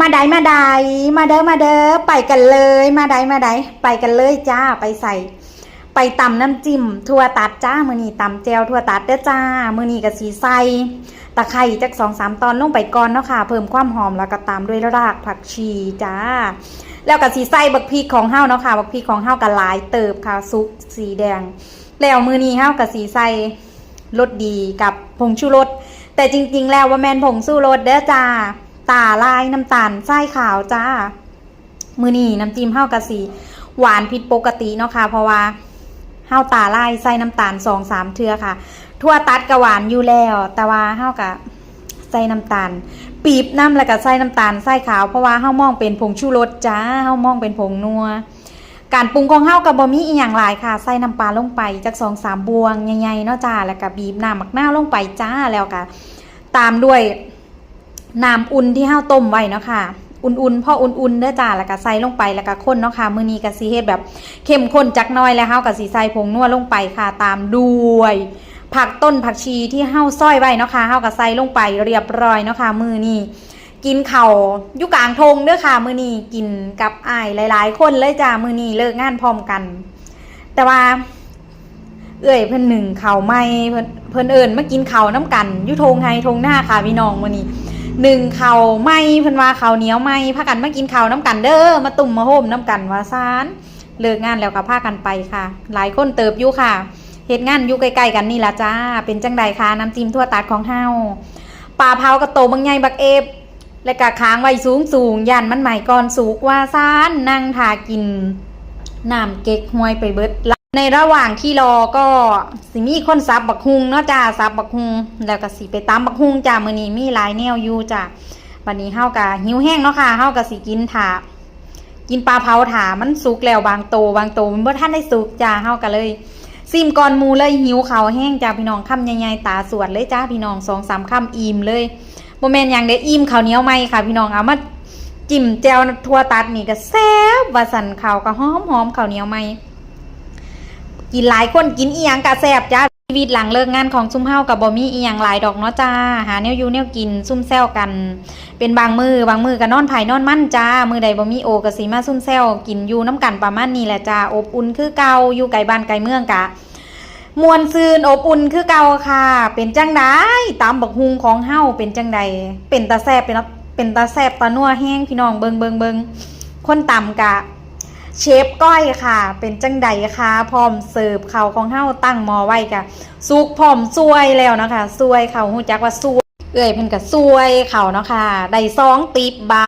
มาได้มาได้มาเด้อมาเด้อไปกันเลยมาได้มาได้ไปกันเลยจ้าไปใส่ไปตำน้ำจิ้มถั่วตัดจ้ามือนี้ตำแจวถั่วตัดเด้อจ้ามือนี้กับสีใส่ตะไคร้จัก2-3 ตอนลงไปก่อนเนาะค่ะเพิ่มความหอมแล้วก็ตามด้วยรากผักชีจ้าแล้วกับสีใส่บักพริกของเฮาเนาะค่ะบักพริกของเฮากับหลายเติบค่ะซุปสีแดงแล้วมือนี้เฮากับสีใส่รสดีกับผงชูรสแต่จริงๆแล้วว่าแมนผงชูรสเด้อจ้าตาลายน้ำตาลไส้ขาวจ้ามือนี่น้ำจิ้มเฮากะสีหวานผิดปกติเนาะค่ะเพราะว่าเฮาตาลายไส้น้ำตาล2-3เทื่อค่ะทั่วตัดกะหวานอยู่แล้วแต่ว่าเฮากะใส่น้ำตาลปีบน้ำแล้วก็ใส่น้ำตาลไส้ขาวเพราะว่าเฮามองเป็นผงชูรสจ้าเฮามองเป็นผงนัวการปรุงของเฮากับบะหมี่อีหยังหลายค่ะใส่น้ำปลาลงไปจัก2-3 บวงใหญ่ๆเนาะจ้าแล้วก็บีบน้ำมักนาวลงไปจ้าแล้วก็ตามด้วยน้ำอุ่นที่เฮาต้มไว้เนาะค่ะอุ่นๆพออุ่นๆเด้อจ้าแล้วก็ใส่ลงไปแล้วก็คนเนาะค่ะมื้อนี้ก็สิเฮ็ดแบบเข้มข้นจักหน่อยแล้วเฮาก็สิใส่ผงนัวลงไปค่ะตามด้วยผักต้นผักชีที่เฮาซอยไว้เนาะค่ะเฮาก็ใส่ลงไปเรียบร้อยเนาะค่ะมื้อนี้กินข้าวอยู่กลางทงเด้อค่ะมื้อนี้กินกับอ้ายหลายๆคนเลยจ้ามื้อนี้เลิกงานพร้อมกันแต่ว่าเอ้ยเพิ่นหนึ่งข้าวใหม่เพิ่นเอิ้นมากินข้าวน้ำกันอยู่ทงไห้ทงหน้าค่ะพี่น้องมื้อนี้หนึ่งข้าวไหม้เพิ่นว่าข้าวเหนียวไหม้พากันมากินข้าวน้ำกันเด้อมาตุ่มมาโฮมน้ำกันว่าซานเลิกงานแล้วก็พากันไปค่ะหลายคนเติบอยู่ค่ะเฮ็ดงานอยู่ใกล้ๆกันนี่ล่ะจ้าเป็นจังใดคะน้ำจิ้มทั่วตัดของเฮาปลาเผากระโตบางใหญ่บักเอฟแล้วก็ค้างไว้สูงย่านมันใหม่ก่อนสุกว่าซานนั่งทากินน้ำเก๊กฮวยไปเบิดในระหว่างที่รอก็สิมีคนซับบักฮุงเนาะจ้าซับบักฮุงแล้วก็สิไปตำบักฮุงจ้ามื้อนี้มีหลายแนวอยู่จ้าวันนี้เฮาก็หิวแห้งเนาะค่ะเฮาก็สิกินถากินปลาเผาถามันสุกแล้วบางโตมันบ่ทันได้สุกจ้าเฮาก็เลยซิมก่อนหมู่เลยหิวข้าวแห้งจ้าพี่น้องคำใหญ่ๆตาสวดเลยจ้าพี่น้อง2-3 คำอิ่มเลยบ่แม่นหยังเด้อิ่มข้าวเหนียวใหม่ค่ะพี่น้องเอามาจิ้มแจ่วถั่วตัดนี่ก็แซ่บว่าสั่นข้าวก็หอมข้าวเหนียวใหม่กินหลายคนกินอีหยังกะแซ่บจ้าชีวิตหลังเลิกงานของซุ่มเฮากับบ่มีอีหยังหลายดอกเนาะจ้าหาแนวอยู่แนวกินซุ่มแซวกันเป็นบางมือก็นอนไผ่นอนมั่นจ้ามือใดบ่มีโอก็สิมาซุ่มแซวกินอยู่น้ำกันประมาณนี้แหละจ้าอบอุ่นคือเก่าอยู่ไกลบ้านไกลเมืองกะมวนซืนอบอุ่นคือเก่าค่ะเป็นจังไดตามบักฮุงของเฮาเป็นจังไดเป็นตาแซ่บเป็นตาแซ่บตานัวแห้งพี่น้องเบิงคนต่ำกะเชฟก้อยค่ะเป็นจังใดค่ะพร้อมเสิร์ฟข้าวของเฮาตั้งหม้อไว้ค่ะสุกพร้อมซวยแล้วนะคะซวยข้าวฮู้จักว่าซวยเอ้ยเพิ่นก็ซวยข้าวเนาะค่ะได้2 ติบบาท